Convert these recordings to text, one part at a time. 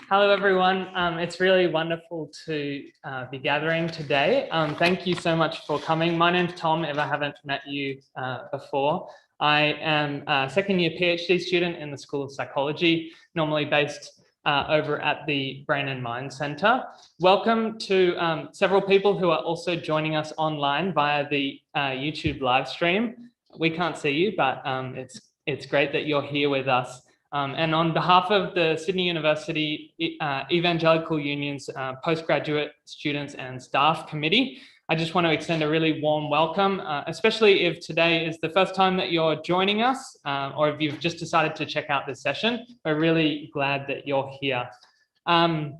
Hello, everyone. It's really wonderful to be gathering today. Thank you so much for coming. My name's Tom, if I haven't met you before. I am a second-year PhD student in the School of Psychology, normally based over at the Brain and Mind Centre. Welcome to several people who are also joining us online via the YouTube live stream. We can't see you, but it's great that you're here with us. And on behalf of the Sydney University Evangelical Union's Postgraduate Students and Staff Committee, I just want to extend a really warm welcome, especially if today is the first time that you're joining us, or if you've just decided to check out this session. We're really glad that you're here. The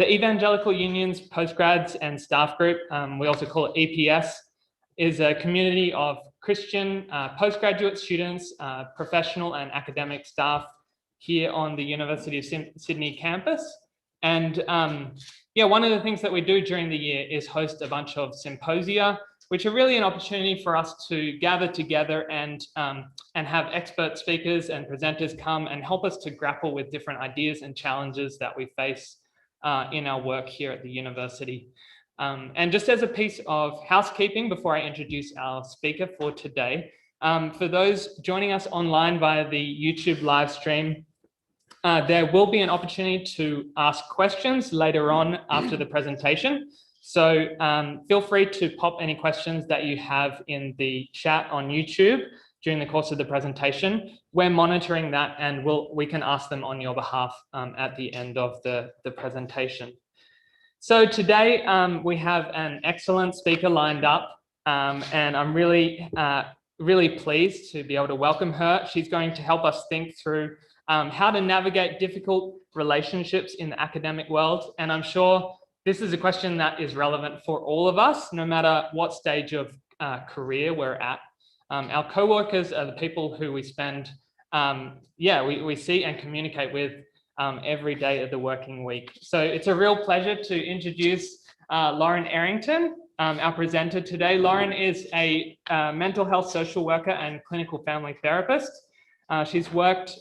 Evangelical Union's Postgrads and Staff Group, we also call it EPS, is a community of Christian postgraduate students, professional and academic staff here on the University of Sydney campus. And yeah, one of the things that we do during the year is host a bunch of symposia, which are really an opportunity for us to gather together and have expert speakers and presenters come and help us to grapple with different ideas and challenges that we face in our work here at the university. And just as a piece of housekeeping before I introduce our speaker for today, for those joining us online via the YouTube live stream, there will be an opportunity to ask questions later on after the presentation. So feel free to pop any questions that you have in the chat on YouTube during the course of the presentation. We're monitoring that and we can ask them on your behalf at the end of the presentation. So today we have an excellent speaker lined up, and I'm really pleased to be able to welcome her. She's going to help us think through how to navigate difficult relationships in the academic world. And I'm sure this is a question that is relevant for all of us, no matter what stage of career we're at. Our co-workers are the people who we spend, we see and communicate with every day of the working week. So it's a real pleasure to introduce Lauren Errington, our presenter today. Lauren is a mental health social worker and clinical family therapist. She's worked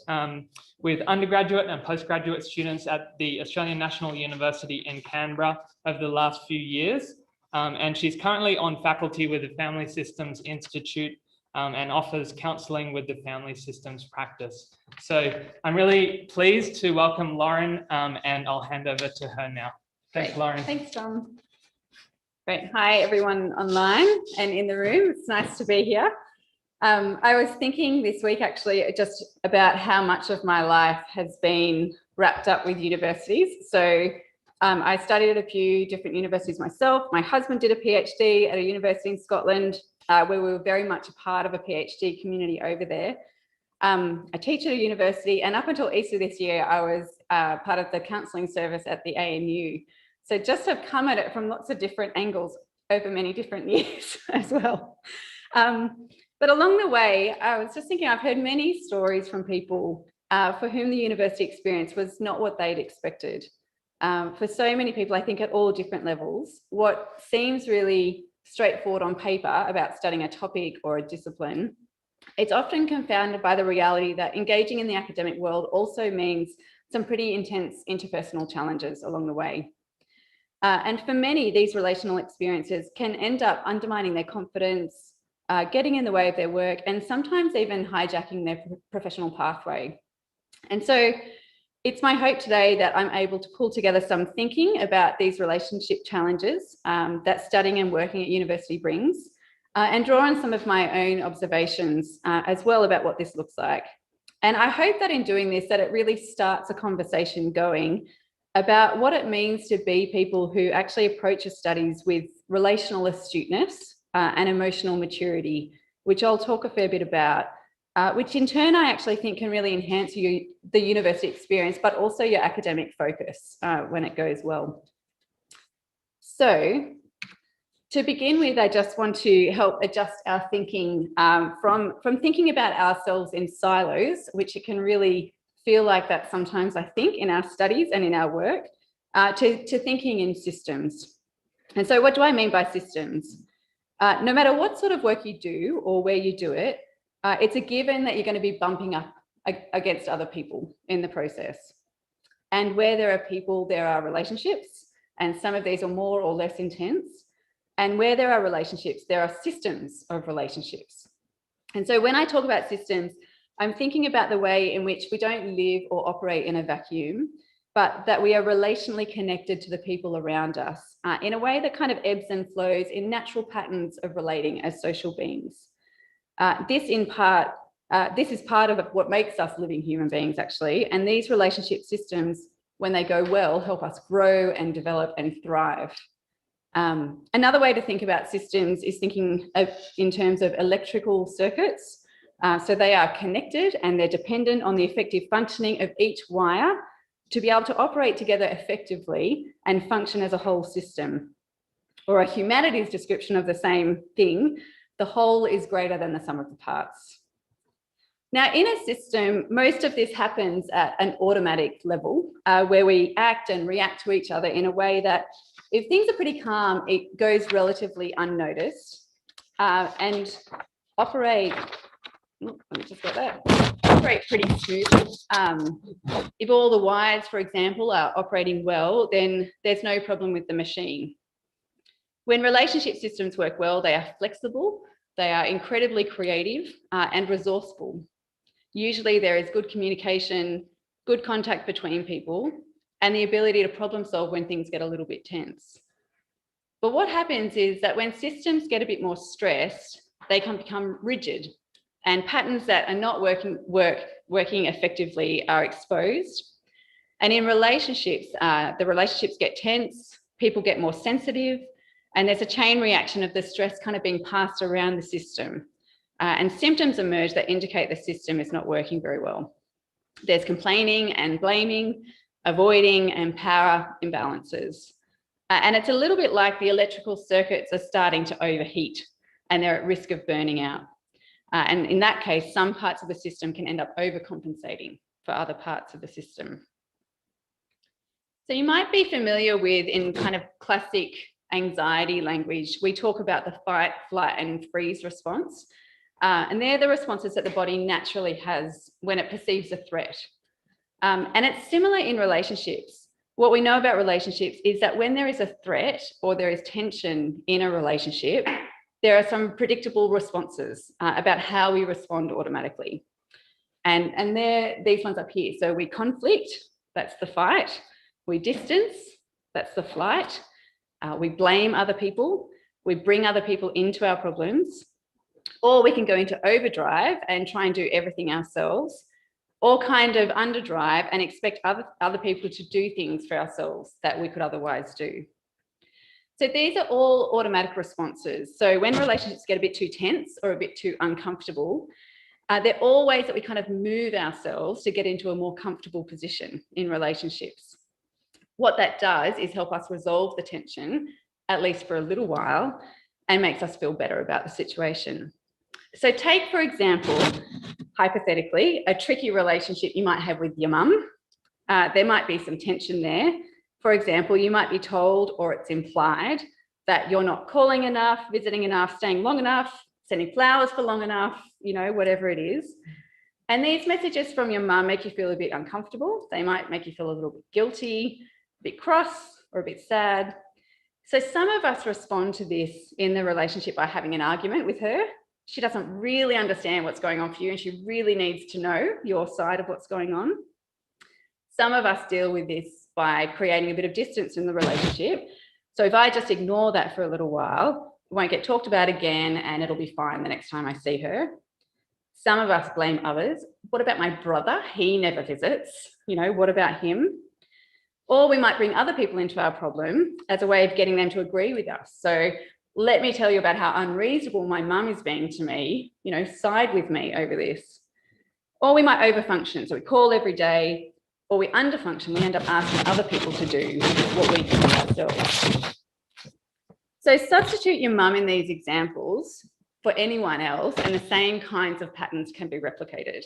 with undergraduate and postgraduate students at the Australian National University in Canberra over the last few years. And she's currently on faculty with the Family Systems Institute and offers counselling with the Family Systems practice. So I'm really pleased to welcome Lauren, and I'll hand over to her now. Thanks, Great. Lauren. Thanks, Tom. Great. Hi, everyone online and in the room. It's nice to be here. I was thinking this week actually just about how much of my life has been wrapped up with universities. So I studied at a few different universities myself. My husband did a PhD at a university in Scotland, where we were very much a part of a PhD community over there. I teach at a university, and up until Easter this year, I was part of the counselling service at the ANU. So just have come at it from lots of different angles over many different years as well. But along the way, I was just thinking, I've heard many stories from people for whom the university experience was not what they'd expected. For so many people, I think at all different levels, what seems really straightforward on paper about studying a topic or a discipline, it's often confounded by the reality that engaging in the academic world also means some pretty intense interpersonal challenges along the way. And for many, these relational experiences can end up undermining their confidence, getting in the way of their work, and sometimes even hijacking their professional pathway. And so it's my hope today that I'm able to pull together some thinking about these relationship challenges that studying and working at university brings, and draw on some of my own observations as well about what this looks like. And I hope that in doing this, that it really starts a conversation going about what it means to be people who actually approach your studies with relational astuteness and emotional maturity, which I'll talk a fair bit about, which in turn I actually think can really enhance the university experience, but also your academic focus when it goes well. So to begin with, I just want to help adjust our thinking from thinking about ourselves in silos, which it can really feel like that sometimes, I think, in our studies and in our work, to thinking in systems. And so what do I mean by systems? No matter what sort of work you do or where you do it, It's a given that you're going to be bumping up against other people in the process. And where there are people, there are relationships, and some of these are more or less intense. And where there are relationships, there are systems of relationships. And so when I talk about systems, I'm thinking about the way in which we don't live or operate in a vacuum, but that we are relationally connected to the people around us in a way that kind of ebbs and flows in natural patterns of relating as social beings. This is part of what makes us living human beings, actually. And these relationship systems, when they go well, help us grow and develop and thrive. Another way to think about systems is thinking in terms of electrical circuits. So they are connected and they're dependent on the effective functioning of each wire to be able to operate together effectively and function as a whole system. Or a humanities description of the same thing, the whole is greater than the sum of the parts. Now, in a system, most of this happens at an automatic level where we act and react to each other in a way that if things are pretty calm, it goes relatively unnoticed and operate, let me just get that, operate pretty smoothly. If all the wires, for example, are operating well, then there's no problem with the machine. When relationship systems work well, they are flexible, they are incredibly creative and resourceful. Usually there is good communication, good contact between people, and the ability to problem solve when things get a little bit tense. But what happens is that when systems get a bit more stressed, they can become rigid, and patterns that are not working effectively are exposed. And in relationships, the relationships get tense, people get more sensitive, and there's a chain reaction of the stress kind of being passed around the system. And symptoms emerge that indicate the system is not working very well. There's complaining and blaming, avoiding, and power imbalances. And it's a little bit like the electrical circuits are starting to overheat and they're at risk of burning out. And in that case, some parts of the system can end up overcompensating for other parts of the system. So you might be familiar with, in kind of classic anxiety language, we talk about the fight, flight, and freeze response. And they're the responses that the body naturally has when it perceives a threat. And it's similar in relationships. What we know about relationships is that when there is a threat or there is tension in a relationship, there are some predictable responses about how we respond automatically. And they're these ones up here. So we conflict, that's the fight. We distance, that's the flight. We blame other people. We bring other people into our problems. Or we can go into overdrive and try and do everything ourselves, or kind of underdrive and expect other people to do things for ourselves that we could otherwise do. So these are all automatic responses. So when relationships get a bit too tense or a bit too uncomfortable, they're all ways that we kind of move ourselves to get into a more comfortable position in relationships. What that does is help us resolve the tension, at least for a little while, and makes us feel better about the situation. So take, for example, hypothetically, a tricky relationship you might have with your mum. There might be some tension there. For example, you might be told, or it's implied, that you're not calling enough, visiting enough, staying long enough, sending flowers for long enough, you know, whatever it is. And these messages from your mum make you feel a bit uncomfortable. They might make you feel a little bit guilty, a bit cross, or a bit sad. So some of us respond to this in the relationship by having an argument with her. She doesn't really understand what's going on for you, and she really needs to know your side of what's going on. Some of us deal with this by creating a bit of distance in the relationship. So if I just ignore that for a little while, it won't get talked about again, and it'll be fine the next time I see her. Some of us blame others. What about my brother? He never visits. You know, what about him? Or we might bring other people into our problem as a way of getting them to agree with us. So let me tell you about how unreasonable my mum is being to me, you know, side with me over this. Or we might overfunction. So we call every day, or we underfunction. We end up asking other people to do what we can do ourselves. So substitute your mum in these examples for anyone else, and the same kinds of patterns can be replicated.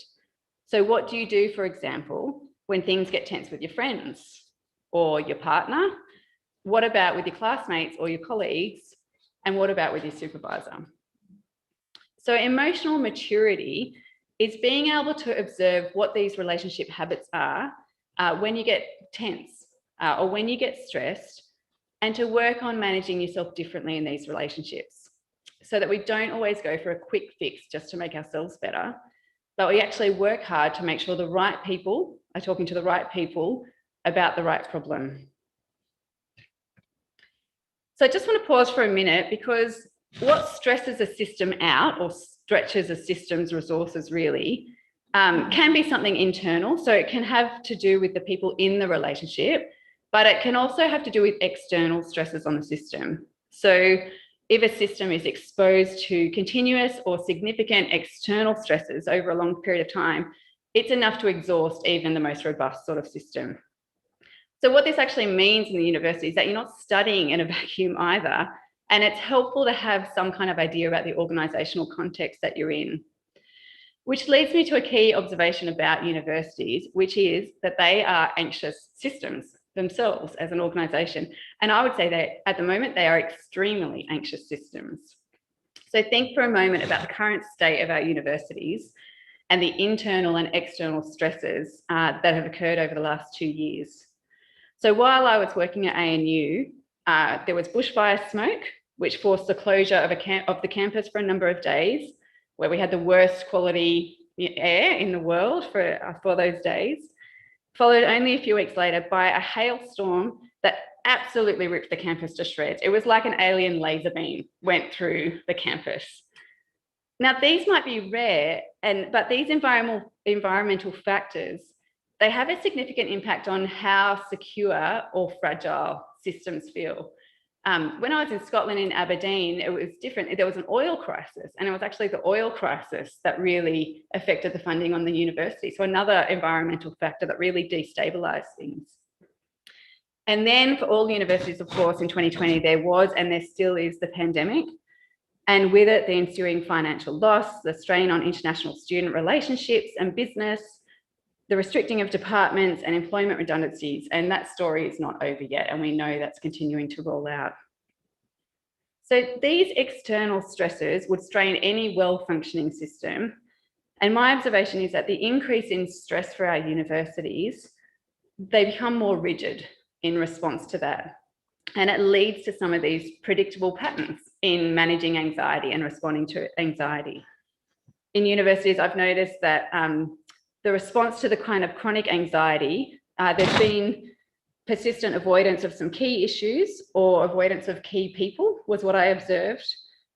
So what do you do, for example, when things get tense with your friends or your partner? What about with your classmates or your colleagues? And what about with your supervisor? So emotional maturity is being able to observe what these relationship habits are when you get tense or when you get stressed, and to work on managing yourself differently in these relationships so that we don't always go for a quick fix just to make ourselves better, but we actually work hard to make sure the right people are talking to the right people about the right problem. So I just want to pause for a minute, because what stresses a system out or stretches a system's resources really can be something internal. So it can have to do with the people in the relationship, but it can also have to do with external stresses on the system. So if a system is exposed to continuous or significant external stresses over a long period of time, it's enough to exhaust even the most robust sort of system. So what this actually means in the university is that you're not studying in a vacuum either, and it's helpful to have some kind of idea about the organisational context that you're in. Which leads me to a key observation about universities, which is that they are anxious systems themselves as an organisation. And I would say that at the moment, they are extremely anxious systems. So think for a moment about the current state of our universities and the internal and external stresses that have occurred over the last 2 years. So while I was working at ANU, there was bushfire smoke, which forced the closure of the campus for a number of days, where we had the worst quality air in the world for those days, followed only a few weeks later by a hailstorm that absolutely ripped the campus to shreds. It was like an alien laser beam went through the campus. Now, these might be rare, but these environmental factors, they have a significant impact on how secure or fragile systems feel. When I was in Scotland, in Aberdeen, it was different. There was an oil crisis, and it was actually the oil crisis that really affected the funding on the university. So another environmental factor that really destabilised things. And then for all universities, of course, in 2020, there was, and there still is, the pandemic. And with it, the ensuing financial loss, the strain on international student relationships and business, the restricting of departments and employment redundancies. And that story is not over yet, and we know that's continuing to roll out. So these external stressors would strain any well-functioning system. And my observation is that the increase in stress for our universities, they become more rigid in response to that. And it leads to some of these predictable patterns in managing anxiety and responding to anxiety. In universities, I've noticed that the response to the kind of chronic anxiety, there's been persistent avoidance of some key issues or avoidance of key people was what I observed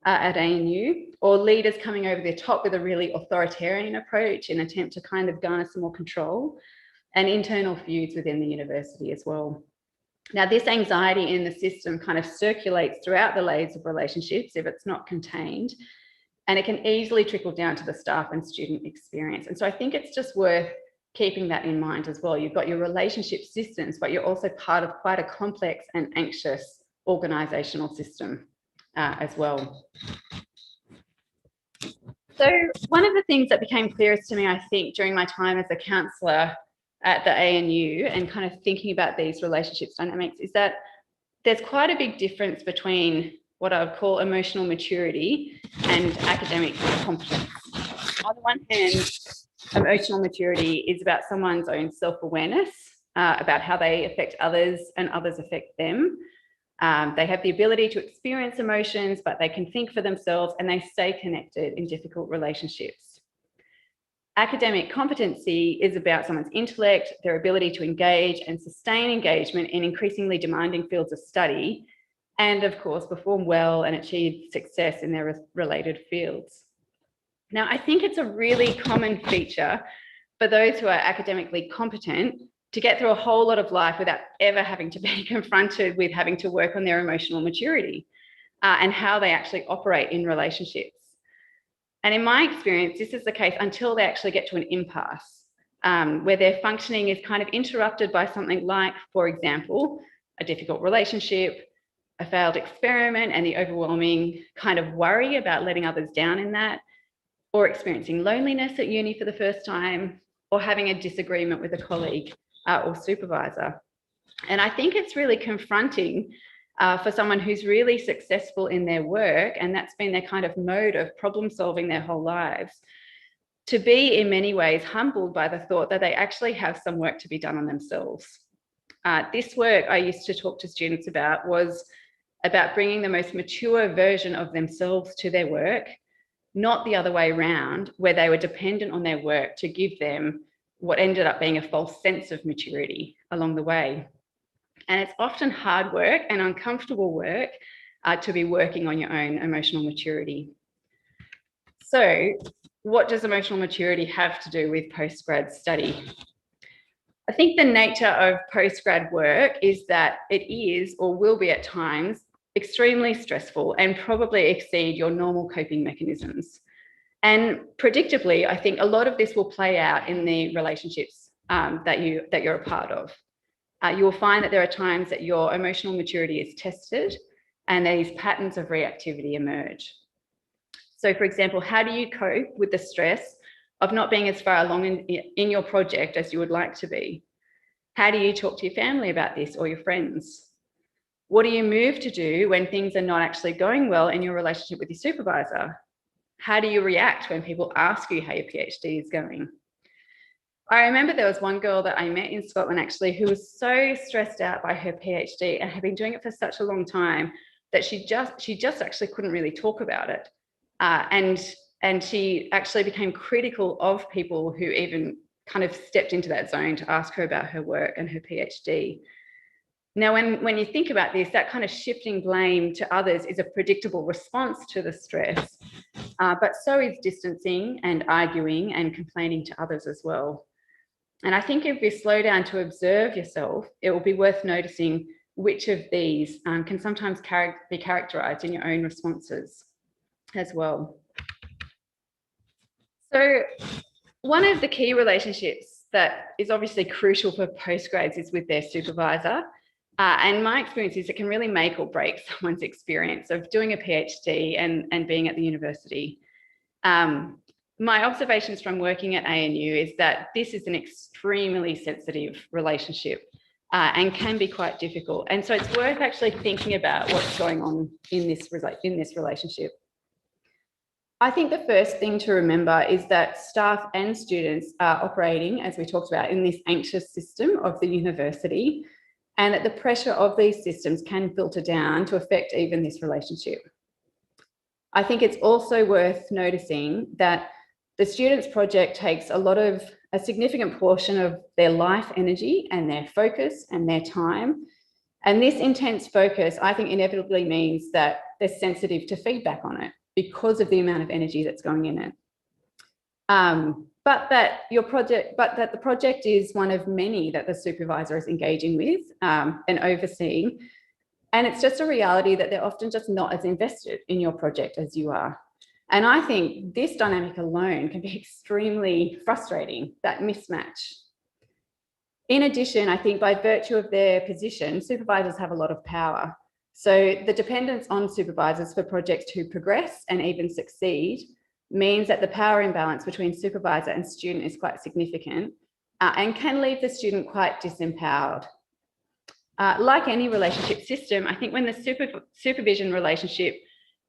at ANU, or leaders coming over the top with a really authoritarian approach in an attempt to kind of garner some more control, and internal feuds within the university as well. Now, this anxiety in the system kind of circulates throughout the layers of relationships if it's not contained, and it can easily trickle down to the staff and student experience. And so I think it's just worth keeping that in mind as well. You've got your relationship systems, but you're also part of quite a complex and anxious organisational system as well. So one of the things that became clearest to me, I think, during my time as a counsellor at the ANU and kind of thinking about these relationships dynamics is that there's quite a big difference between what I would call emotional maturity and academic competence. On the one hand, emotional maturity is about someone's own self-awareness, about how they affect others and others affect them. They have the ability to experience emotions, but they can think for themselves and they stay connected in difficult relationships. Academic competency is about someone's intellect, their ability to engage and sustain engagement in increasingly demanding fields of study, and of course, perform well and achieve success in their related fields. Now, I think it's a really common feature for those who are academically competent to get through a whole lot of life without ever having to be confronted with having to work on their emotional maturity and how they actually operate in relationships. And in my experience, this is the case until they actually get to an impasse where their functioning is kind of interrupted by something like, for example, a difficult relationship, a failed experiment, and the overwhelming kind of worry about letting others down in that, or experiencing loneliness at uni for the first time, or having a disagreement with a colleague or supervisor. And I think it's really confronting for someone who's really successful in their work, and that's been their kind of mode of problem solving their whole lives, to be in many ways humbled by the thought that they actually have some work to be done on themselves. This work I used to talk to students about was about bringing the most mature version of themselves to their work, not the other way around, where they were dependent on their work to give them what ended up being a false sense of maturity along the way. And it's often hard work and uncomfortable work to be working on your own emotional maturity. So what does emotional maturity have to do with postgrad study? I think the nature of postgrad work is that it is, or will be at times, extremely stressful and probably exceed your normal coping mechanisms. And predictably, I think a lot of this will play out in the relationships that you're a part of. You will find that there are times that your emotional maturity is tested and these patterns of reactivity emerge. So for example, how do you cope with the stress of not being as far along in your project as you would like to be? How do you talk to your family about this or your friends? What do you move to do when things are not actually going well in your relationship with your supervisor? How do you react when people ask you how your PhD is going? I remember there was one girl that I met in Scotland actually who was so stressed out by her PhD and had been doing it for such a long time that she just actually couldn't really talk about it. And she actually became critical of people who even kind of stepped into that zone to ask her about her work and her PhD. Now, when you think about this, that kind of shifting blame to others is a predictable response to the stress, but so is distancing and arguing and complaining to others as well. And I think if you slow down to observe yourself, it will be worth noticing which of these can sometimes be characterized in your own responses as well. So one of the key relationships that is obviously crucial for postgrads is with their supervisor. And my experience is it can really make or break someone's experience of doing a PhD and being at the university. My observations from working at ANU is that this is an extremely sensitive relationship and can be quite difficult. And so it's worth actually thinking about what's going on in this relationship. I think the first thing to remember is that staff and students are operating, as we talked about, in this anxious system of the university, and that the pressure of these systems can filter down to affect even this relationship. I think it's also worth noticing that the students' project takes a significant portion of their life energy and their focus and their time. And this intense focus, I think, inevitably means that they're sensitive to feedback on it because of the amount of energy that's going in it. But that the project is one of many that the supervisor is engaging with and overseeing. And it's just a reality that they're often just not as invested in your project as you are. And I think this dynamic alone can be extremely frustrating, that mismatch. In addition, I think by virtue of their position, supervisors have a lot of power. So the dependence on supervisors for projects to progress and even succeed means that the power imbalance between supervisor and student is quite significant and can leave the student quite disempowered. Like any relationship system, I think when the supervision relationship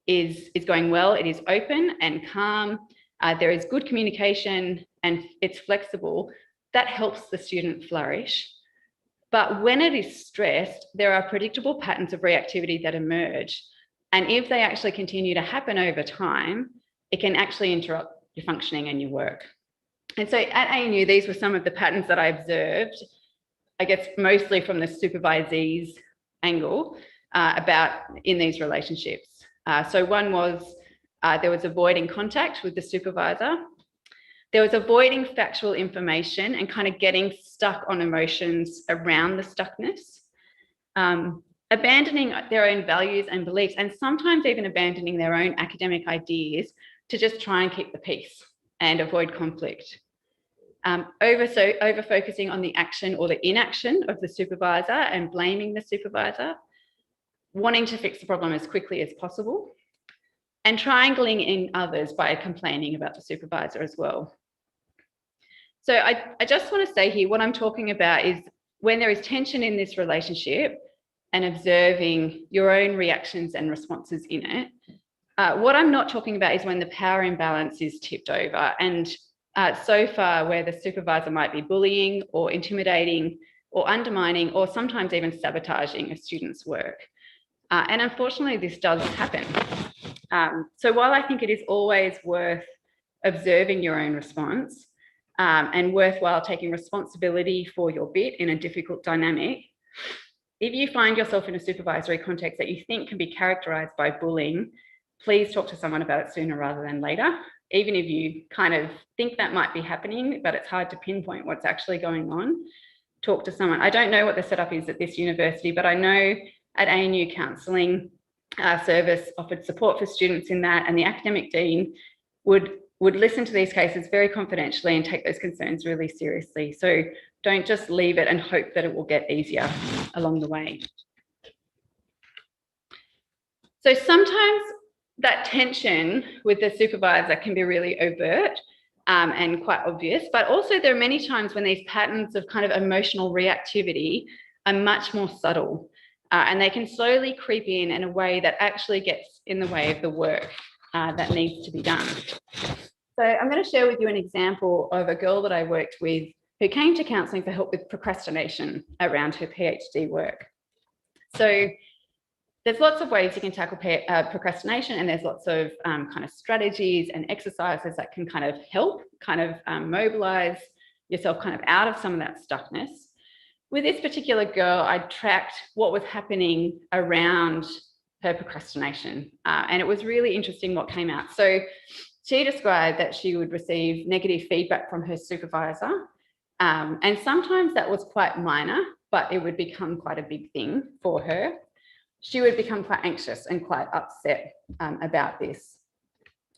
is going well, it is open and calm, there is good communication and it's flexible, that helps the student flourish. But when it is stressed, there are predictable patterns of reactivity that emerge. And if they actually continue to happen over time, it can actually interrupt your functioning and your work. And so at ANU, these were some of the patterns that I observed, I guess mostly from the supervisee's angle about in these relationships. So one was there was avoiding contact with the supervisor. There was avoiding factual information and kind of getting stuck on emotions around the stuckness. Abandoning their own values and beliefs, and sometimes even abandoning their own academic ideas to just try and keep the peace and avoid conflict. Over focusing on the action or the inaction of the supervisor and blaming the supervisor, wanting to fix the problem as quickly as possible, and triangling in others by complaining about the supervisor as well. So I just want to say here, what I'm talking about is when there is tension in this relationship and observing your own reactions and responses in it. What I'm not talking about is when the power imbalance is tipped over, and so far where the supervisor might be bullying or intimidating or undermining or sometimes even sabotaging a student's work. And unfortunately, this does happen. So while I think it is always worth observing your own response and worthwhile taking responsibility for your bit in a difficult dynamic, if you find yourself in a supervisory context that you think can be characterized by bullying, please talk to someone about it sooner rather than later. Even if you kind of think that might be happening, but it's hard to pinpoint what's actually going on, talk to someone. I don't know what the setup is at this university, but I know at ANU Counselling, our service offered support for students in that, and the academic dean would listen to these cases very confidentially and take those concerns really seriously. So don't just leave it and hope that it will get easier along the way. So sometimes that tension with the supervisor can be really overt and quite obvious, but also there are many times when these patterns of kind of emotional reactivity are much more subtle and they can slowly creep in a way that actually gets in the way of the work that needs to be done. So I'm going to share with you an example of a girl that I worked with who came to counselling for help with procrastination around her PhD work. So there's lots of ways you can tackle procrastination, and there's lots of kind of strategies and exercises that can kind of help kind of mobilize yourself kind of out of some of that stuckness. With this particular girl, I tracked what was happening around her procrastination, and it was really interesting what came out. So she described that she would receive negative feedback from her supervisor, and sometimes that was quite minor, but it would become quite a big thing for her. She would become quite anxious and quite upset about this.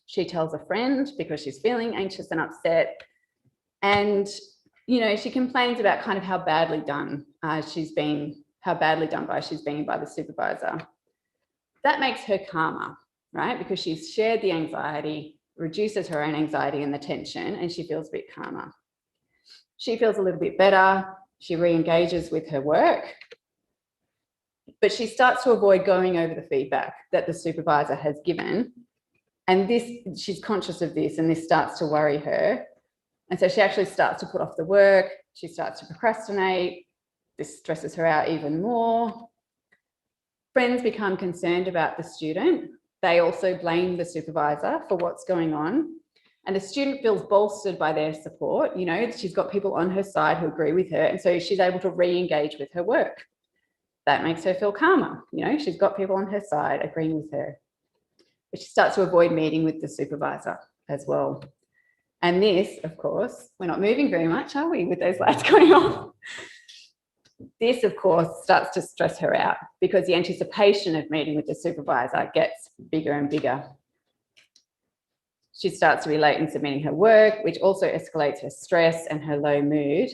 She tells a friend because she's feeling anxious and upset. And, you know, she complains about kind of how badly done she's been by the supervisor. That makes her calmer, right? Because she's shared the anxiety, reduces her own anxiety and the tension, and she feels a bit calmer. She feels a little bit better. She re-engages with her work. But she starts to avoid going over the feedback that the supervisor has given. And she's conscious of this, and this starts to worry her. And so she actually starts to put off the work. She starts to procrastinate. This stresses her out even more. Friends become concerned about the student. They also blame the supervisor for what's going on. And the student feels bolstered by their support. You know, she's got people on her side who agree with her. And so she's able to re-engage with her work. That makes her feel calmer. You know, she's got people on her side agreeing with her. But she starts to avoid meeting with the supervisor as well. And this, of course, we're not moving very much, are we, with those lights going on? This, of course, starts to stress her out because the anticipation of meeting with the supervisor gets bigger and bigger. She starts to be late in submitting her work, which also escalates her stress and her low mood.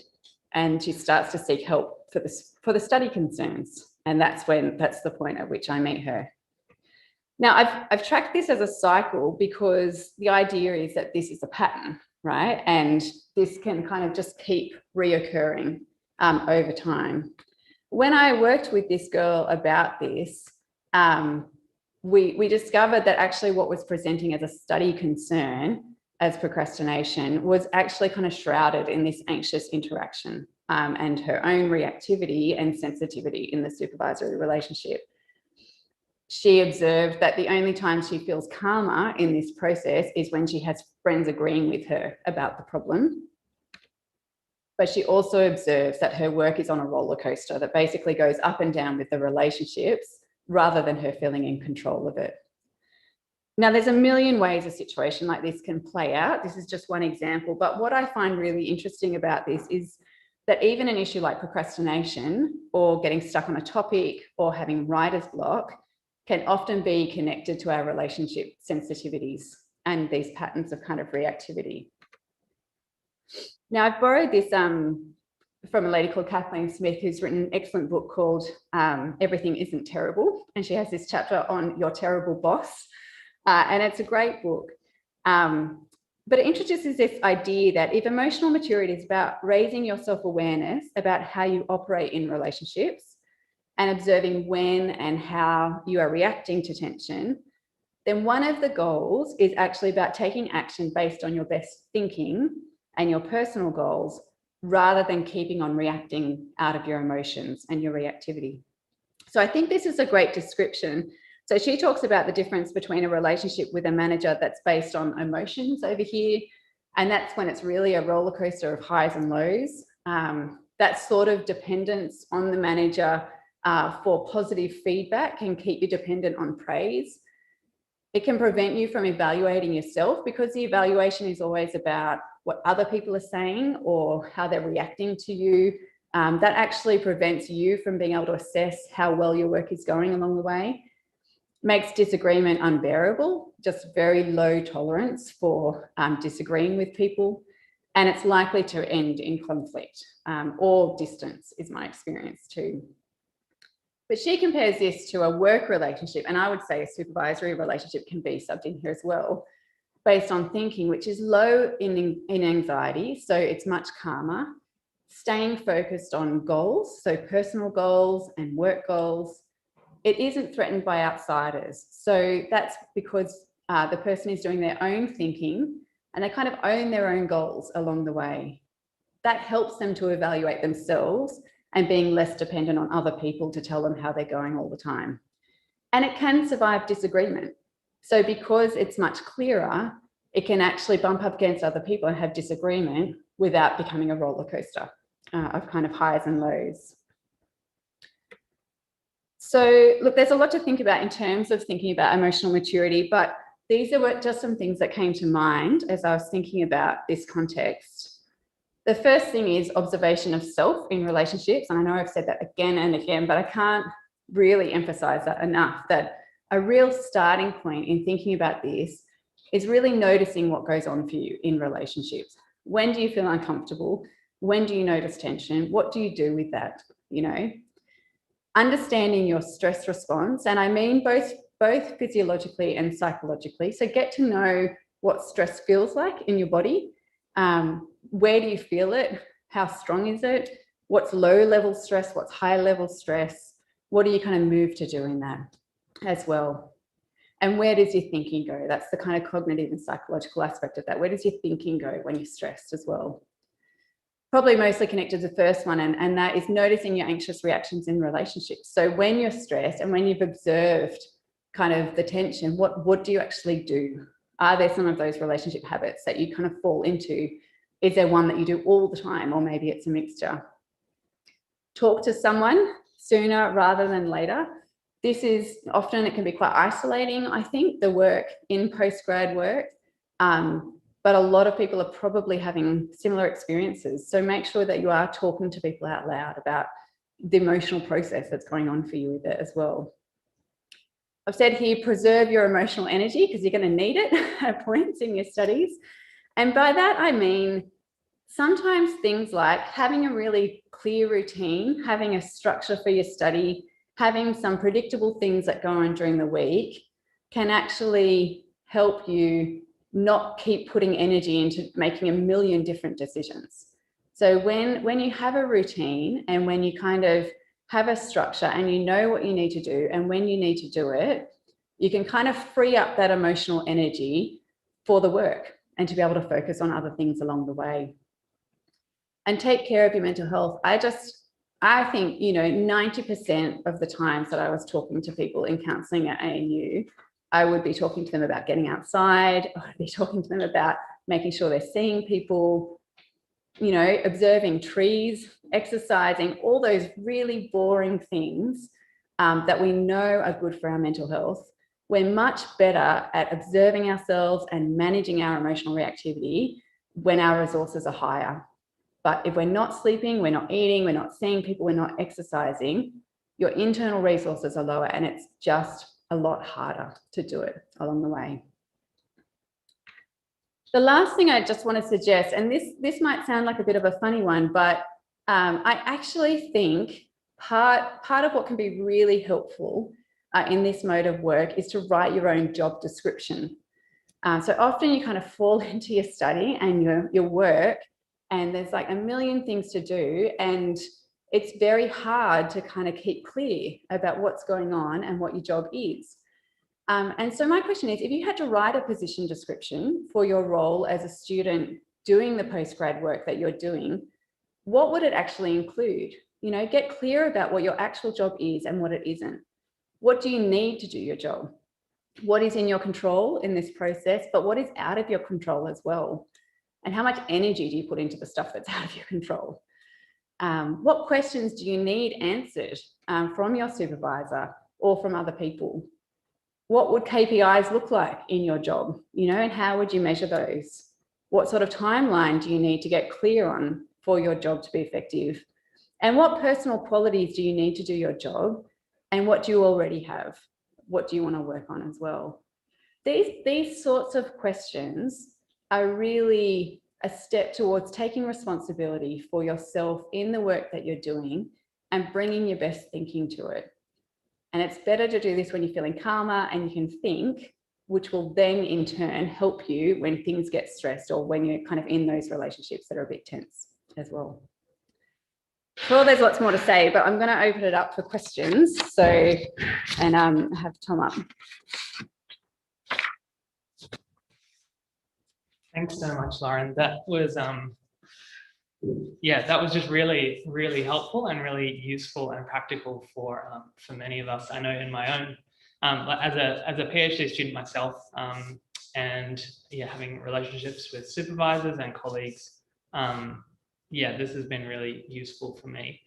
And she starts to seek help for the study concerns. And that's the point at which I meet her. Now, I've tracked this as a cycle because the idea is that this is a pattern, right? And this can kind of just keep reoccurring over time. When I worked with this girl about this, we discovered that actually what was presenting as a study concern as procrastination was actually kind of shrouded in this anxious interaction and her own reactivity and sensitivity in the supervisory relationship. She observed that the only time she feels calmer in this process is when she has friends agreeing with her about the problem. But she also observes that her work is on a roller coaster that basically goes up and down with the relationships rather than her feeling in control of it. Now, there's a million ways a situation like this can play out. This is just one example. But what I find really interesting about this is that even an issue like procrastination or getting stuck on a topic or having writer's block can often be connected to our relationship sensitivities and these patterns of kind of reactivity. Now, I've borrowed this from a lady called Kathleen Smith, who's written an excellent book called Everything Isn't Terrible. And she has this chapter on your terrible boss. And it's a great book. But it introduces this idea that if emotional maturity is about raising your self-awareness about how you operate in relationships, and observing when and how you are reacting to tension, then one of the goals is actually about taking action based on your best thinking and your personal goals, rather than keeping on reacting out of your emotions and your reactivity. So I think this is a great description. So she talks about the difference between a relationship with a manager that's based on emotions over here, and that's when it's really a roller coaster of highs and lows. That sort of dependence on the manager for positive feedback can keep you dependent on praise. It can prevent you from evaluating yourself, because the evaluation is always about what other people are saying or how they're reacting to you. That actually prevents you from being able to assess how well your work is going along the way. Makes disagreement unbearable, just very low tolerance for disagreeing with people. And it's likely to end in conflict or distance, is my experience too. But she compares this to a work relationship, and I would say a supervisory relationship can be subbed in here as well, based on thinking, which is low in anxiety, so it's much calmer, staying focused on goals, so personal goals and work goals. It isn't threatened by outsiders. So that's because the person is doing their own thinking and they kind of own their own goals along the way. That helps them to evaluate themselves and being less dependent on other people to tell them how they're going all the time. And it can survive disagreement. So because it's much clearer, it can actually bump up against other people and have disagreement without becoming a roller coaster of kind of highs and lows. So look, there's a lot to think about in terms of thinking about emotional maturity, but these are just some things that came to mind as I was thinking about this context. The first thing is observation of self in relationships. And I know I've said that again and again, but I can't really emphasize that enough, that a real starting point in thinking about this is really noticing what goes on for you in relationships. When do you feel uncomfortable? When do you notice tension? What do you do with that? You know, understanding your stress response, and I mean both physiologically and psychologically. So get to know what stress feels like in your body. Where do you feel it? How strong is it? What's low level stress? What's high level stress? What do you kind of move to do in that as well? And where does your thinking go? That's the kind of cognitive and psychological aspect of that. Where does your thinking go when you're stressed as well? Probably mostly connected to the first one, and that is noticing your anxious reactions in relationships. So when you're stressed and when you've observed kind of the tension, what do you actually do? Are there some of those relationship habits that you kind of fall into? Is there one that you do all the time, or maybe it's a mixture? Talk to someone sooner rather than later. This is often, it can be quite isolating, I think, the work in postgrad work, but a lot of people are probably having similar experiences. So make sure that you are talking to people out loud about the emotional process that's going on for you with it as well. I've said here, preserve your emotional energy, because you're going to need it at points in your studies. And by that, I mean, sometimes things like having a really clear routine, having a structure for your study, having some predictable things that go on during the week can actually help you not keep putting energy into making a million different decisions. So when you have a routine and when you kind of have a structure and you know what you need to do and when you need to do it, you can kind of free up that emotional energy for the work and to be able to focus on other things along the way. And take care of your mental health. I think, 90% of the times that I was talking to people in counselling at ANU, I would be talking to them about getting outside. I'd be talking to them about making sure they're seeing people, observing trees, exercising, all those really boring things that we know are good for our mental health. We're much better at observing ourselves and managing our emotional reactivity when our resources are higher. But if we're not sleeping, we're not eating, we're not seeing people, we're not exercising, your internal resources are lower, and it's just a lot harder to do it along the way. The last thing I just want to suggest, and this might sound like a bit of a funny one, but I actually think part of what can be really helpful in this mode of work is to write your own job description. So often you kind of fall into your study and your work, and there's like a million things to do, and it's very hard to kind of keep clear about what's going on and what your job is. And so my question is, if you had to write a position description for your role as a student doing the postgrad work that you're doing, what would it actually include? You know, get clear about what your actual job is and what it isn't. What do you need to do your job? What is in your control in this process, but what is out of your control as well? And how much energy do you put into the stuff that's out of your control? What questions do you need answered from your supervisor or from other people? What would KPIs look like in your job, you know, and how would you measure those? What sort of timeline do you need to get clear on for your job to be effective? And what personal qualities do you need to do your job? And what do you already have? What do you want to work on as well? These sorts of questions are really a step towards taking responsibility for yourself in the work that you're doing and bringing your best thinking to it. And it's better to do this when you're feeling calmer and you can think, which will then in turn help you when things get stressed or when you're kind of in those relationships that are a bit tense as well. Sure, there's lots more to say, but I'm going to open it up for questions. So, and have Tom up. Thanks so much, Lauren. That was yeah, that was just really, really helpful and really useful and practical for many of us. I know in my own, as a PhD student myself, and yeah, having relationships with supervisors and colleagues, yeah, this has been really useful for me.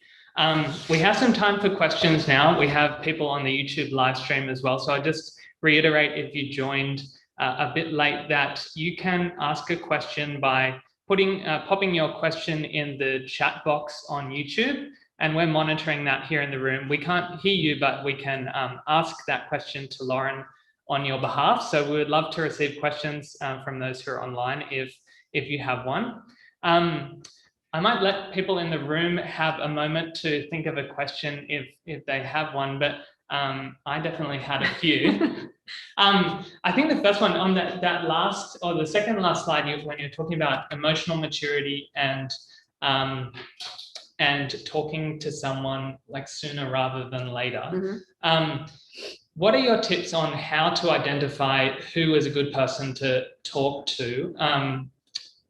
We have some time for questions now. We have people on the YouTube live stream as well. So I just reiterate, if you joined a bit late, that you can ask a question by popping your question in the chat box on YouTube, and we're monitoring that here in the room. We can't hear you, but we can ask that question to Lauren on your behalf. So we would love to receive questions from those who are online if you have one. I might let people in the room have a moment to think of a question if they have one, but I definitely had a few. I think the first one on that last, or the second last slide, when you're talking about emotional maturity and talking to someone like sooner rather than later. Mm-hmm. What are your tips on how to identify who is a good person to talk to?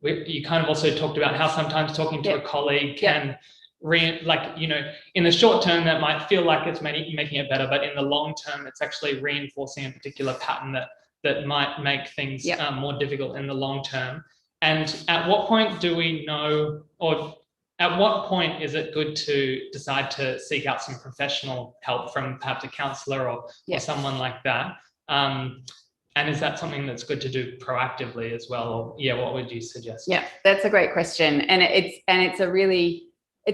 You kind of also talked about how sometimes talking to a colleague can in the short term, that might feel like it's making it better, but in the long term, it's actually reinforcing a particular pattern that might make things more difficult in the long term. And at what point do we know, or at what point is it good to decide to seek out some professional help from perhaps a counsellor or someone like that? And is that something that's good to do proactively as well? Or, what would you suggest? Yeah, that's a great question, and it's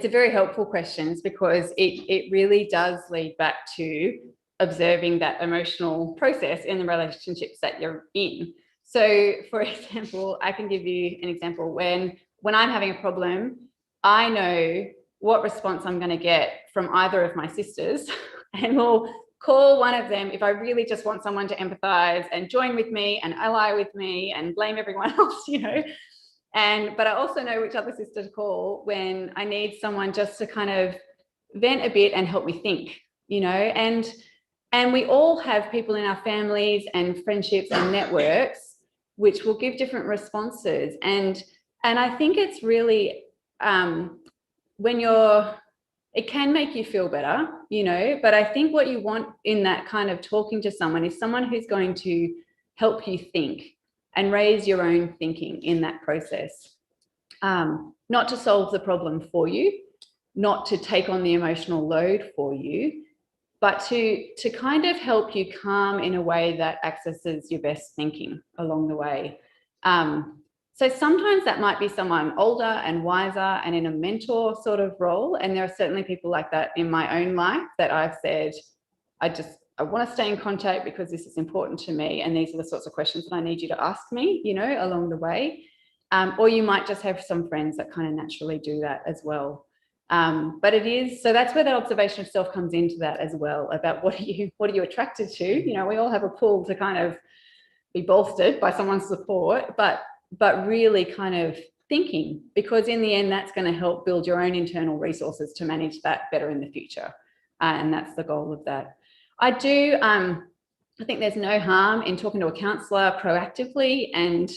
a very helpful question, because it really does lead back to observing that emotional process in the relationships that you're in. So, for example, I can give you an example. When I'm having a problem, I know what response I'm going to get from either of my sisters, and will call one of them if I really just want someone to empathize and join with me and ally with me and blame everyone else, you know. But I also know which other sister to call when I need someone just to kind of vent a bit and help me think, you know. And we all have people in our families and friendships and networks which will give different responses. And I think it's really it can make you feel better, you know, but I think what you want in that kind of talking to someone is someone who's going to help you think and raise your own thinking in that process. Not to solve the problem for you, not to take on the emotional load for you, but to kind of help you calm in a way that accesses your best thinking along the way. So sometimes that might be someone older and wiser and in a mentor sort of role. And there are certainly people like that in my own life that I've said, I want to stay in contact because this is important to me. And these are the sorts of questions that I need you to ask me, you know, along the way. Or you might just have some friends that kind of naturally do that as well. But so that's where that observation of self comes into that as well, about what are you attracted to? You know, we all have a pull to kind of be bolstered by someone's support, but really kind of thinking, because in the end, that's going to help build your own internal resources to manage that better in the future. And that's the goal of that. I think there's no harm in talking to a counsellor proactively, and,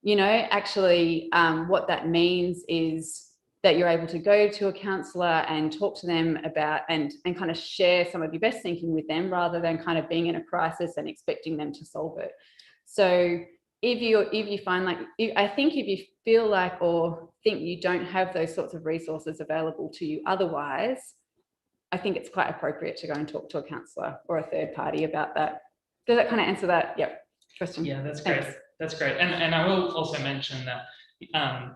you know, actually what that means is that you're able to go to a counsellor and talk to them about and kind of share some of your best thinking with them, rather than kind of being in a crisis and expecting them to solve it. So if you find like, I think if you feel like or think you don't have those sorts of resources available to you otherwise, I think it's quite appropriate to go and talk to a counsellor or a third party about that. Does that kind of answer that? Yep. Tristan. Yeah, that's Thanks. great. That's great. And I will also mention that,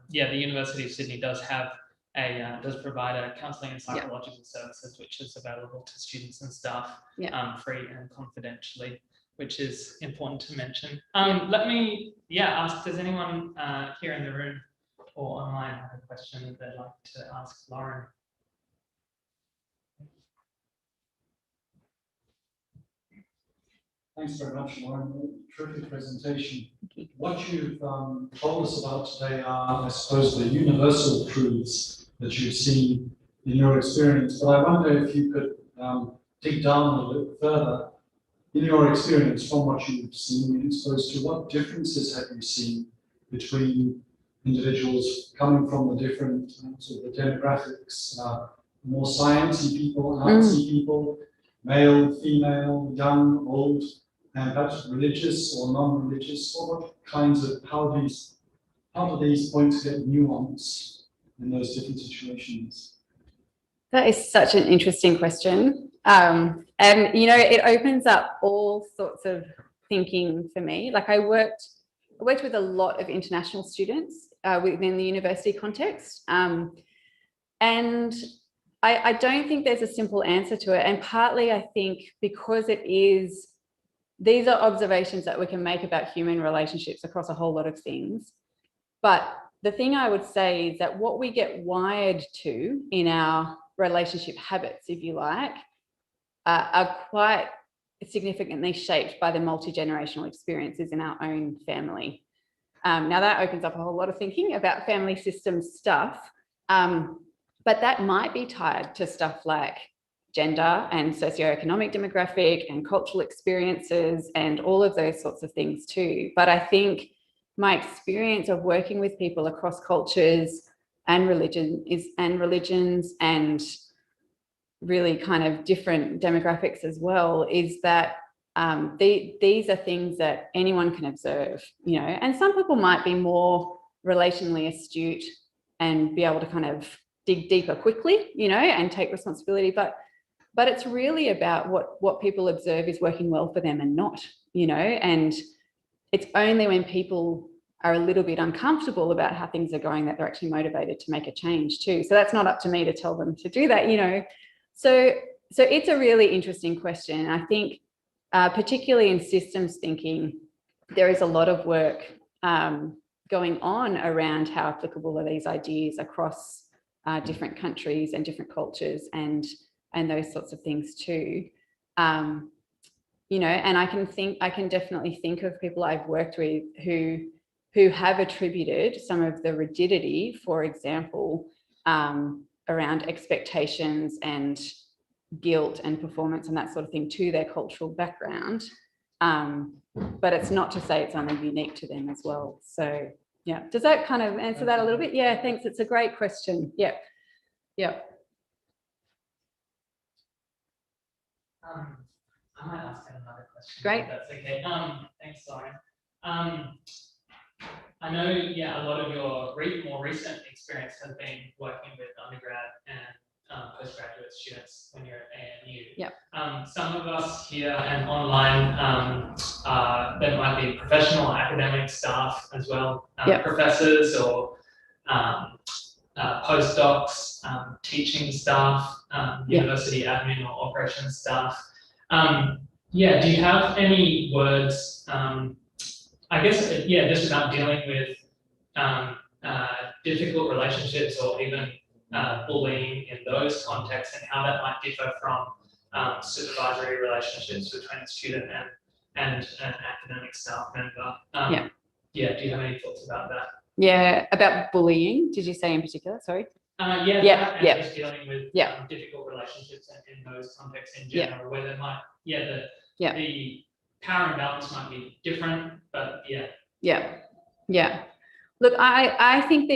yeah, the University of Sydney does have does provide a counselling and psychological services, which is available to students and staff free and confidentially, which is important to mention. Let me ask, does anyone here in the room or online have a question that they'd like to ask Lauren? Thanks very much, Lauren. Terrific presentation. What you've told us about today are, I suppose, the universal truths that you've seen in your experience. But I wonder if you could dig down a little further in your experience from what you've seen, exposed to. What differences have you seen between individuals coming from the different sort of the demographics, more sciencey people, artsy people, male, female, young, old, and perhaps religious or non-religious? What kinds of, how do these points get nuanced in those different situations? That is such an interesting question. And, you know, it opens up all sorts of thinking for me. Like I worked with a lot of international students within the university context. And I don't think there's a simple answer to it. And partly I think because these are observations that we can make about human relationships across a whole lot of things. But the thing I would say is that what we get wired to in our relationship habits, if you like, are quite significantly shaped by the multi-generational experiences in our own family. Now that opens up a whole lot of thinking about family system stuff, but that might be tied to stuff like gender and socioeconomic demographic and cultural experiences and all of those sorts of things too. But I think my experience of working with people across cultures and religions and really kind of different demographics as well is that these are things that anyone can observe, you know, and some people might be more relationally astute and be able to kind of dig deeper quickly, you know, and take responsibility. But it's really about what people observe is working well for them and not, you know, and it's only when people are a little bit uncomfortable about how things are going that they're actually motivated to make a change too. So that's not up to me to tell them to do that, you know. So it's a really interesting question. I think particularly in systems thinking, there is a lot of work going on around how applicable are these ideas across different countries and different cultures and those sorts of things too. You know, and I can definitely think of people I've worked with who have attributed some of the rigidity, for example, around expectations and guilt and performance and that sort of thing to their cultural background. But it's not to say it's only unique to them as well. So yeah, does that kind of answer that a little bit? Yeah, thanks. It's a great question. Yeah. Yeah. I might ask another question. Great. If that's okay. Thanks, Lauren. I know, a lot of your more recent experience has been working with undergrad and postgraduate students when you're at ANU. Yep. Some of us here and online, there might be professional academic staff as well, professors or postdocs, teaching staff, university admin or operations staff. Do you have any words, I guess, just about dealing with difficult relationships or even bullying in those contexts and how that might differ from supervisory relationships between a student and an academic staff member? Do you have any thoughts about that? Yeah, about bullying. Did you say in particular? Sorry. Just dealing with difficult relationships in those contexts in general, where there might, the power imbalance might be different, but Yeah. Look, I think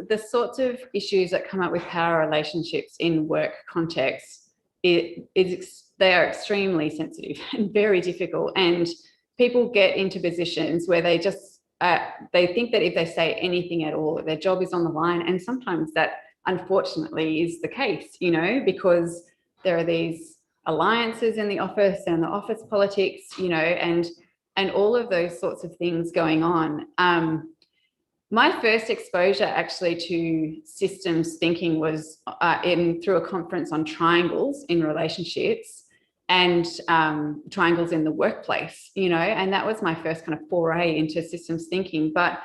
the sorts of issues that come up with power relationships in work contexts, they are extremely sensitive and very difficult, and people get into positions where they just they think that if they say anything at all, their job is on the line, and sometimes that unfortunately is the case, you know, because there are these alliances in the office and the office politics, you know, and all of those sorts of things going on. My first exposure actually to systems thinking was through a conference on triangles in relationships and triangles in the workplace, you know, and that was my first kind of foray into systems thinking. But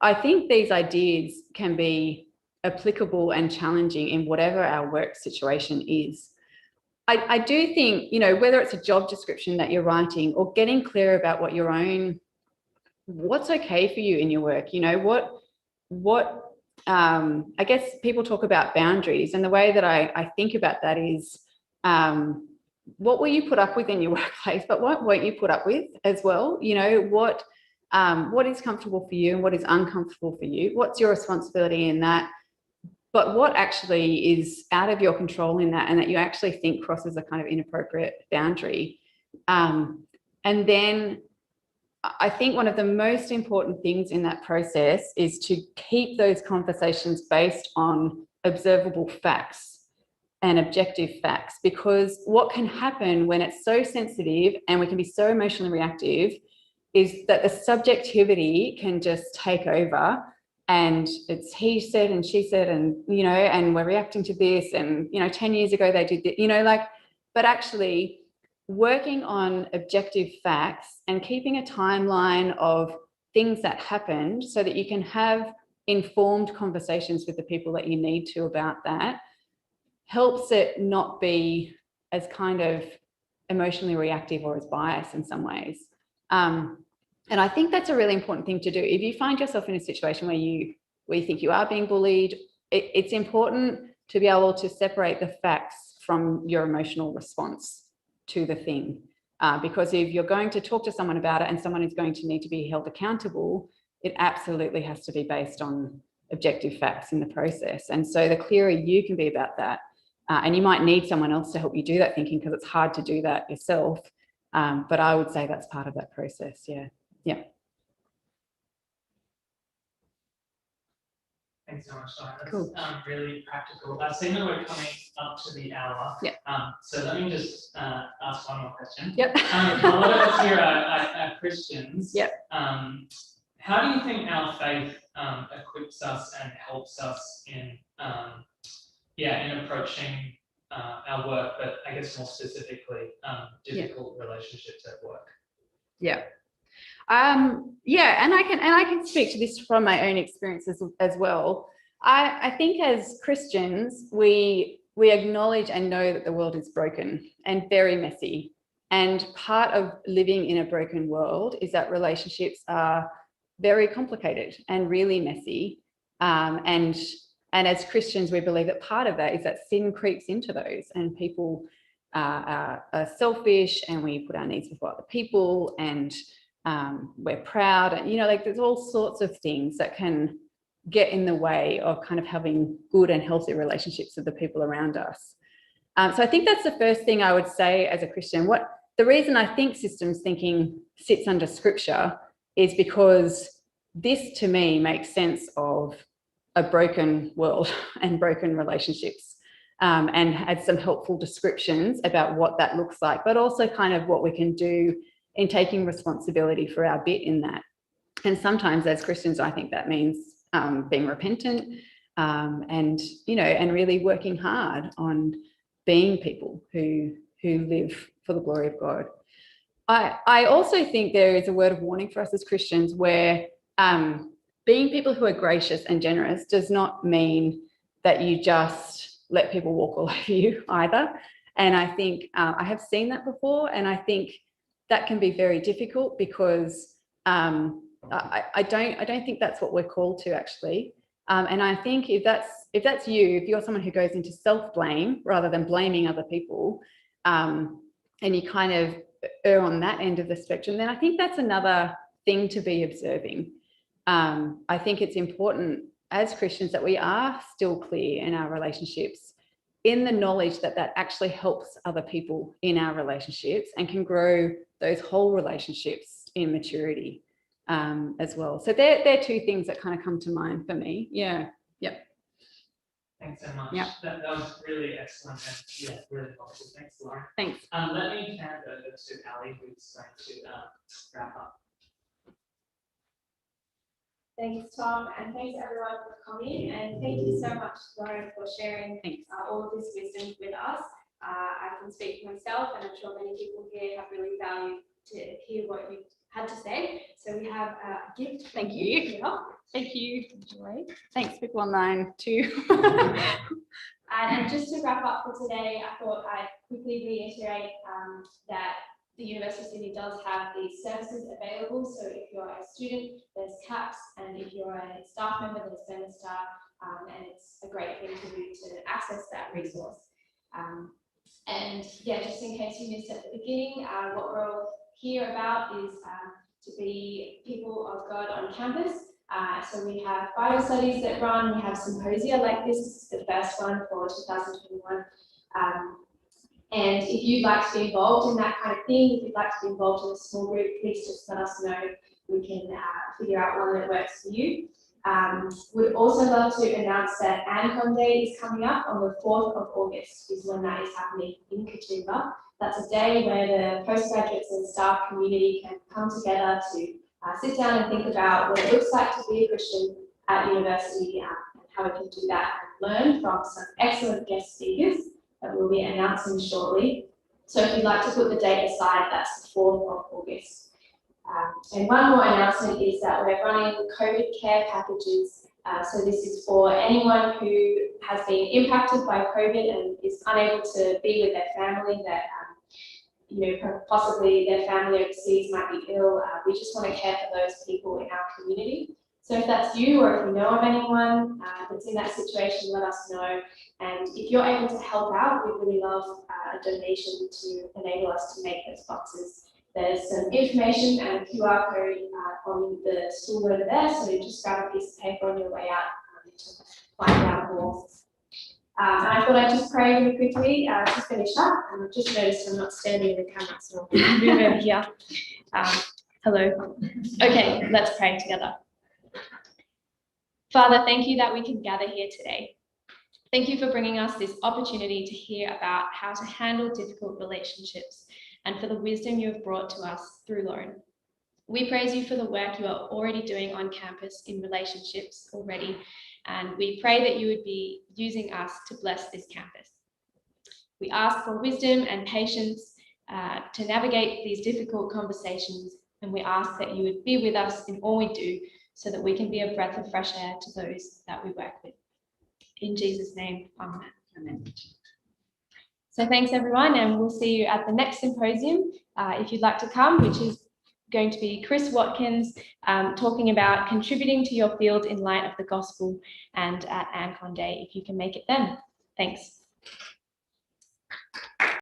I think these ideas can be applicable and challenging in whatever our work situation is. I do think, you know, whether it's a job description that you're writing or getting clear about what what's okay for you in your work, you know, what I guess people talk about boundaries, and the way that I think about that is what will you put up with in your workplace, but what won't you put up with as well? You know, what is comfortable for you and what is uncomfortable for you? What's your responsibility in that? But what actually is out of your control in that, and that you actually think crosses a kind of inappropriate boundary. And then I think one of the most important things in that process is to keep those conversations based on observable facts and objective facts, because what can happen when it's so sensitive and we can be so emotionally reactive is that the subjectivity can just take over, and it's he said and she said, and, you know, and we're reacting to this, and, you know, 10 years ago they did this, you know, like, but actually working on objective facts and keeping a timeline of things that happened so that you can have informed conversations with the people that you need to about that helps it not be as kind of emotionally reactive or as biased in some ways. And I think that's a really important thing to do. If you find yourself in a situation where you think you are being bullied, it's important to be able to separate the facts from your emotional response to the thing. Because if you're going to talk to someone about it and someone is going to need to be held accountable, it absolutely has to be based on objective facts in the process. And so the clearer you can be about that, and you might need someone else to help you do that thinking, because it's hard to do that yourself. But I would say that's part of that process. Yeah. Thanks so much, Diane. That's cool. Really practical. I see that we're coming up to the hour. Yeah. So let me just ask one more question. Yep. A lot of us here are Christians. Yep. How do you think our faith equips us and helps us in approaching our work, but I guess more specifically difficult relationships at work? Yeah. And I can speak to this from my own experiences as well. I think as Christians, we acknowledge and know that the world is broken and very messy. And part of living in a broken world is that relationships are very complicated and really messy. And as Christians, we believe that part of that is that sin creeps into those, and people are selfish, and we put our needs before other people, and we're proud, and, you know, like, there's all sorts of things that can get in the way of kind of having good and healthy relationships with the people around us. So I think that's the first thing I would say as a Christian. The reason I think systems thinking sits under scripture is because this, to me, makes sense of a broken world and broken relationships, and had some helpful descriptions about what that looks like, but also kind of what we can do in taking responsibility for our bit in that. And sometimes as Christians, I think that means being repentant, and, you know, and really working hard on being people who live for the glory of God. I also think there is a word of warning for us as Christians, where being people who are gracious and generous does not mean that you just let people walk all over you either. And I think I have seen that before, and I think that can be very difficult, because I don't think that's what we're called to actually. And I think if that's you, if you're someone who goes into self-blame rather than blaming other people, and you kind of err on that end of the spectrum, then I think that's another thing to be observing. I think it's important as Christians that we are still clear in our relationships, in the knowledge that that actually helps other people in our relationships and can grow those whole relationships in maturity as well. So they're two things that kind of come to mind for me. Yeah. Yep. Thanks so much. Yep. That was really excellent and yeah, really helpful. Thanks, Lauren. Thanks. Let me hand over to Ali, who's going to wrap up. Thanks, Tom, and thanks everyone for coming, and thank you so much, Lauren, for sharing all of this wisdom with us. I can speak for myself, and I'm sure many people here have really valued to hear what you had to say. So we have a gift. Thank you. Here. Thank you. Enjoy. Thanks, people online too. And just to wrap up for today, I thought I'd quickly reiterate that the University of Sydney does have these services available. So if you're a student, there's CAPS, and if you're a staff member, there's Semester, and it's a great thing to do to access that resource. And yeah, just in case you missed at the beginning, what we're all here about is to be people of God on campus. So we have Bible studies that run, we have symposia like this is the first one for 2021. And if you'd like to be involved in that kind of thing, if you'd like to be involved in a small group, please just let us know. We can figure out one that works for you. We'd also love to announce that ANU Day is coming up on the 4th of August is when that is happening in Katoomba. That's a day where the postgraduates and staff community can come together to sit down and think about what it looks like to be a Christian at university and how we can do that and learn from some excellent guest speakers that we'll be announcing shortly. So if you'd like to put the date aside, that's the 4th of August. And one more announcement is that we're running COVID care packages. So this is for anyone who has been impacted by COVID and is unable to be with their family, that possibly their family overseas might be ill. We just want to care for those people in our community. So if that's you, or if you know of anyone that's in that situation, let us know. And if you're able to help out, we'd really love a donation to enable us to make those boxes. There's some information and a QR code on the stool over there, so you just grab a piece of paper on your way out to find out more. And I thought I'd just pray really quickly to finish up. And I've just noticed I'm not standing in the camera, so I'll move over here. Hello. Okay, let's pray together. Father, thank you that we can gather here today. Thank you for bringing us this opportunity to hear about how to handle difficult relationships and for the wisdom you have brought to us through Lauren. We praise you for the work you are already doing on campus in relationships already, and we pray that you would be using us to bless this campus. We ask for wisdom and patience to navigate these difficult conversations, and we ask that you would be with us in all we do so that we can be a breath of fresh air to those that we work with. In Jesus' name, amen. Amen. So thanks everyone, and we'll see you at the next symposium if you'd like to come, which is going to be Chris Watkins talking about contributing to your field in light of the gospel, and at ANU Day if you can make it then. Thanks.